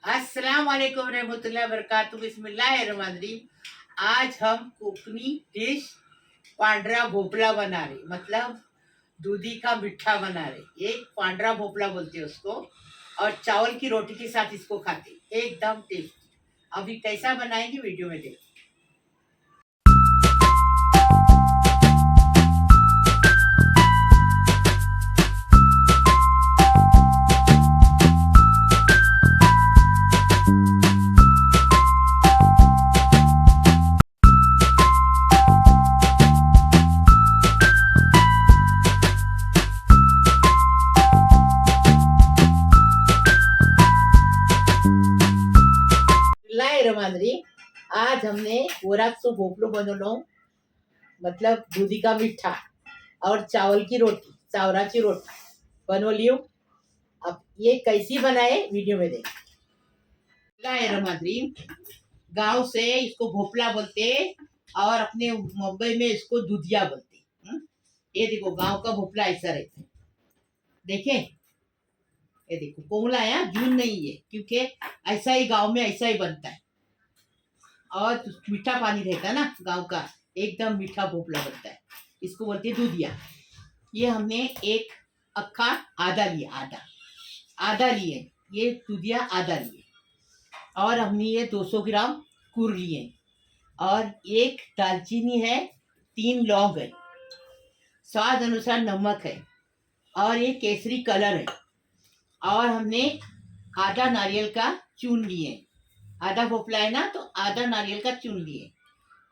अस्सलाम वालेकुम रहमतुल्लाहि व बरकातुहू। बिस्मिल्लाहिर्रहमानिर्रहीम। आज हम कोकनी डिश पांढरा भोपला बना रहे, मतलब दूधी का मिठा बना रहे। एक पांढरा भोपला बोलते हैं उसको, और चावल की रोटी के साथ इसको खाते, एकदम टेस्टी। अभी कैसा बनाएंगे वीडियो में देखो। आज हमने वराचं भोपलो बनवलो, मतलब दूधी का मीठा और चावल की रोटी, चावराची रोटी बनवली हूँ। अब ये कैसी बनाए वीडियो में देखें। गांव से इसको भोपला बोलते और अपने मुंबई में इसको दूधिया बोलते। ये देखो गांव का भोपला ऐसा रहता है, देखे ये देखो कोमला है, जून नहीं है, क्योंकि ऐसा ही गांव में ऐसा ही बनता है। और मीठा पानी रहता है ना गांव का, एकदम मीठा भोपला बनता है, इसको बोलते हैं दूधिया। ये हमने एक अक्खा आधा लिया, आधा लिए, ये दूधिया आधा लिए। और हमने ये 200 ग्राम कुर लिए, और एक दालचीनी है, 3 लौंग है, स्वाद अनुसार नमक है, और ये केसरी कलर है। और हमने आधा नारियल का चून लिए, आधा भोपला है ना, तो आधा नारियल का चून लिए।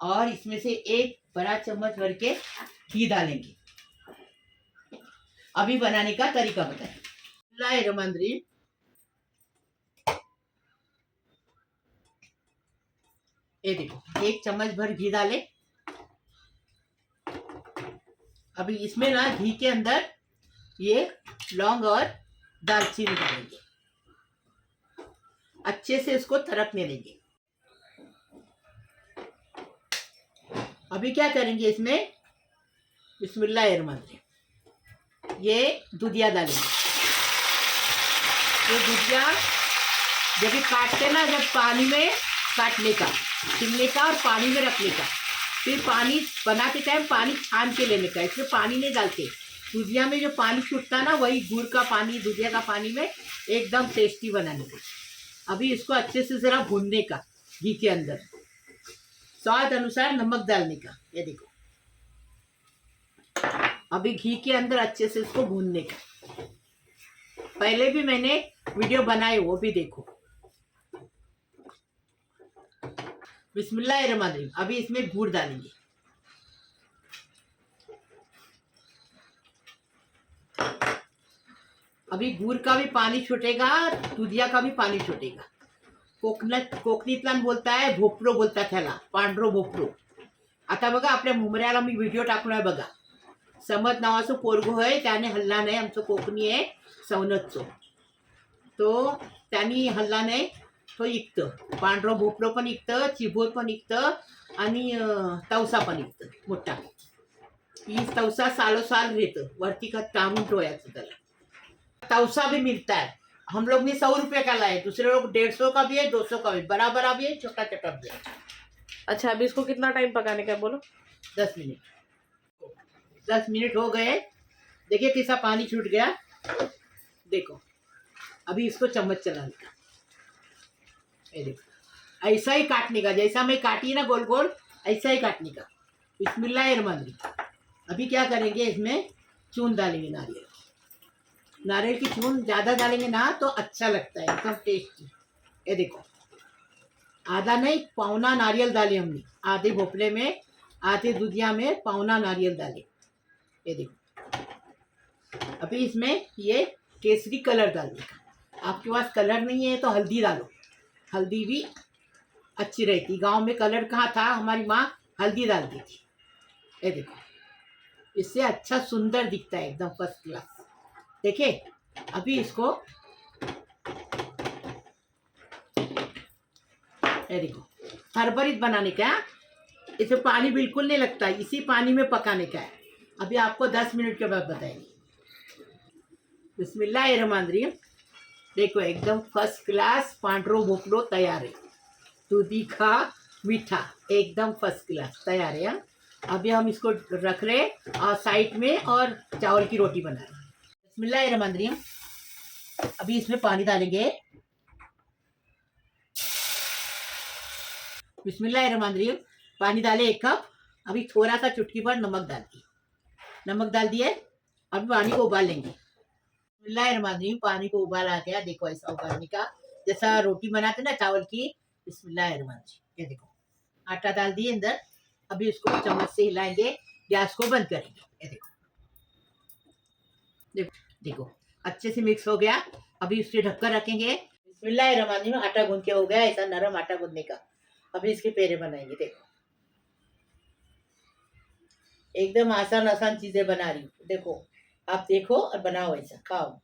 और इसमें से एक बड़ा चम्मच भर के घी डालेंगे। अभी बनाने का तरीका बताएं। रमंद्री ये देखो 1 चम्मच भर घी डाले। अभी इसमें ना घी के अंदर ये लौंग और दालचीनी डालेंगे, अच्छे से इसको थरकने देंगे। अभी क्या करेंगे इसमें, बिस्मिल्लाहिर्रहमानिर्रहीम, ये दूधिया डालेंगे। ये दूधिया जब काटते ना, जब पानी में काटने का, छिलने का और पानी में रखने का, फिर पानी बनाते टाइम पानी छान के लेने का, इसमें पानी नहीं डालते। दूधिया में जो पानी छूटता ना, वही गुड़ का पानी दूधिया का पानी में एकदम टेस्टी बनाने का। अभी इसको अच्छे से जरा भूनने का घी के अंदर, स्वाद अनुसार नमक डालने का। ये देखो अभी घी के अंदर अच्छे से इसको भूनने का। पहले भी मैंने वीडियो बनाए, वो भी देखो। बिस्मिल्लाहिर्रहमानिर्रहीम। अभी इसमें गुड़ डालेंगे। अभी गुड़ का भी पानी छूटेगा, दूधिया का भी पानी छूटेगा। कोकणीतला बोलता है भोपरो, बोलता त्याला पांढरो भोपरो। आता बघा आपल्या मुंबऱ्याला मी व्हिडिओ टाकलोय बघा, समत नावाचं पोरगो आहे, त्याने हल्ला नाही, आमचं कोकणी आहे सवनतचो, तो त्यांनी हल्ला नाही, तो इकतं पांढरो भोपरो पण इकतं, चिबोर पण इकतं, आणि तवसा पण इकतं मोठा। ही तवसा सालो साल रहतं, वरती का टांगून ठेवायचं त्याला। तवसा भी मिलता है, हम लोग ने 100 रुपये का लाए, दूसरे लोग 150 का भी है, 200 का भी, बड़ा बड़ा भी है, छोटा छोटा भी है। अच्छा, अभी इसको कितना टाइम पकाने का है बोलो? 10 मिनट। 10 मिनट हो गए, देखिए कैसा पानी छूट गया, देखो। अभी इसको चम्मच चलाने का, ये देखो ऐसा ही काटने का, जैसा मैं काटी ना गोल गोल, ऐसा ही काटने का। बिस्मिल्लाहिर्रहमानिर्रहीम। अभी क्या करेंगे, इसमें चून डालेंगे, नारियल की चून ज़्यादा डालेंगे ना तो अच्छा लगता है, एकदम टेस्टी। ये देखो आधा नहीं, पौना नारियल डाले हमने, आधे भोपले में, आधे दूधिया में पौना नारियल डाले। ये देखो अभी इसमें ये केसरी कलर डालने का। आपके पास कलर नहीं है तो हल्दी डालो, हल्दी भी अच्छी रहती। गांव में कलर कहाँ था, हमारी माँ हल्दी डालती थी। ये देखो इससे अच्छा सुंदर दिखता है, एकदम फर्स्ट क्लास। देखिए अभी इसको, ये देखो थरबरीत बनाने का, इसमें पानी बिल्कुल नहीं लगता, इसी पानी में पकाने का है। अभी आपको 10 मिनट के बाद बताएंगे। बिस्मिल्लाहिर्रहमानिर्रहीम। देखो एकदम फर्स्ट क्लास पांडरो भोपलो तैयार है। तू तीखा मीठा एकदम फर्स्ट क्लास तैयार है। हाँ? अभी हम इसको रख रहे और साइड में और चावल की रोटी बना रहे। बिस्मिल्लाहिर्रहमानिर्रहीम। अभी इसमें पानी डालेंगे। बिस्मिल्लाहिर्रहमानिर्रहीम। पानी डाले 1 कप। अभी थोड़ा सा चुटकी भर नमक डाल दी। नमक डाल दिए। अभी पानी को उबाल लेंगे। बिस्मिल्लाहिर्रहमानिर्रहीम। पानी को उबाल आ गया। देखो ऐसा उबालने का जैसा रोटी बनाते ना चावल की। बिस्मिल्लाहिर्रहमानिर्रहीम। ये देखो आटा डाल दिए अंदर। अभी उसको चम्मच से हिलाएंगे। गैस को बंद करेंगे। ये देखो देखो देखो अच्छे से मिक्स हो गया। अभी इससे ढककर रखेंगे। बिस्मिल्लाहिर्रहमानिर्रहीम। आटा गूंद के हो गया ऐसा नरम आटा गूंदने का। अभी इसके पेड़े बनाएंगे। देखो एकदम आसान आसान चीजें बना रही हूँ। देखो आप देखो और बनाओ ऐसा खाओ।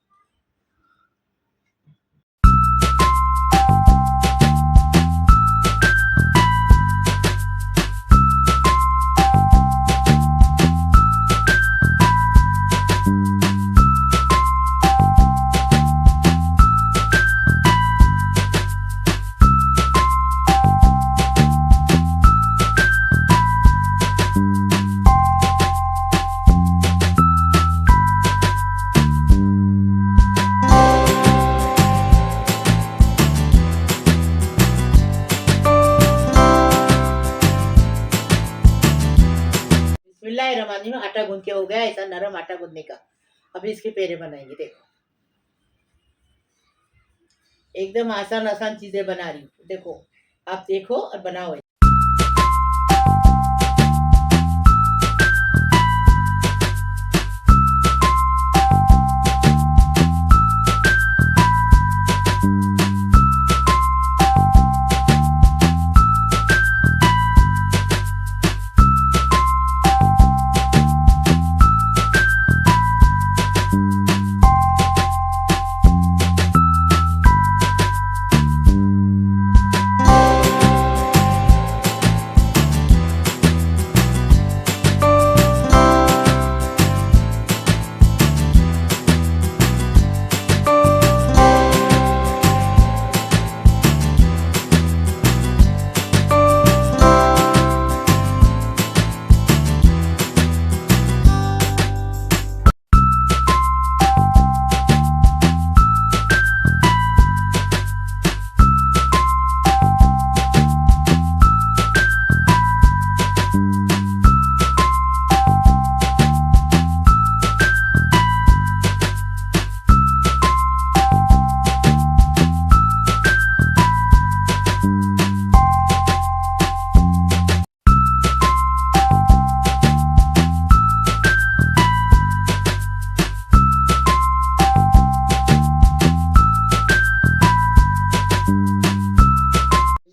बिस्मिल्लाहिर्रहमानिर्रहीम। आटा गूंद के हो गया ऐसा नरम आटा गूंदने का। अभी इसके पेड़े बनाएंगे। देखो एकदम आसान आसान चीजें बना रही हूँ। देखो आप देखो और बनाओ।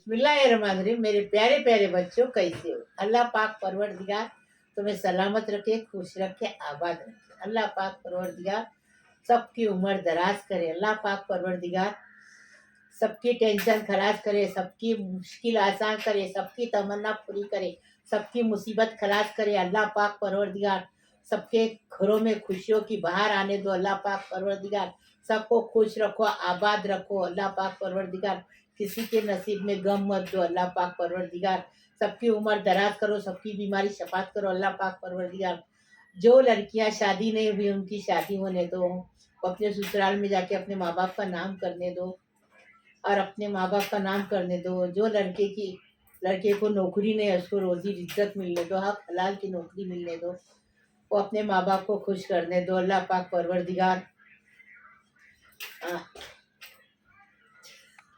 बिस्मिल्लाहिर्रहमानिर्रहीम। मेरे प्यारे प्यारे बच्चों कैसे हो? अल्लाह पाक परवरदिगार तुम्हें सलामत रखे, खुश रखे, आबाद रखे। अल्लाह पाक परवरदिगार सबकी उम्र दराज करे। अल्लाह पाक परवरदिगार सबकी टेंशन खलास करे, सबकी मुश्किल आसान करे, सबकी तमन्ना पूरी करे, सबकी मुसीबत खलास करे। अल्लाह पाक परवरदिगार सबके घरों में खुशियों की बहार आने दो। अल्लाह पाक परवरदिगार सबको खुश रखो, आबाद रखो। अल्लाह पाक परवरदिगार किसी के नसीब में गम मत दो। अल्लाह पाक परवरदिगार सबकी उम्र दराज करो, सबकी बीमारी शफात करो। अल्लाह पाक परवरदिगार जो लड़कियां शादी नहीं हुई उनकी शादी होने दो। अपने ससुराल में जाके अपने माँ बाप का नाम करने दो और अपने माँ बाप का नाम करने दो। जो लड़के को नौकरी नहीं है उसको रोजी इज्जत मिलने दो, हक हलाल की नौकरी मिलने दो। वो अपने माँ बाप को खुश करने दो। अल्लाह पाक परवरदिगार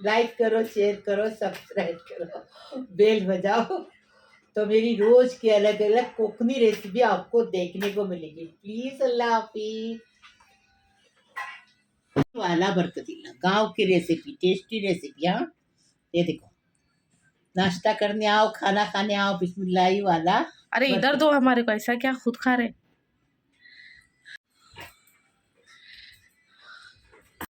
लाइक करो, शेयर करो, सब्सक्राइब करो, बेल बजाओ तो मेरी रोज की अलग अलग कोकनी रेसिपी आपको देखने को मिलेगी। प्लीज अल्लाह हाफिज। वाला बरकतीला गांव की रेसिपी, टेस्टी रेसिपी। हाँ ये देखो नाश्ता करने आओ, खाना खाने आओ। बिस्मिल्लाह वाला अरे इधर दो हमारे को, ऐसा क्या खुद खा रहे?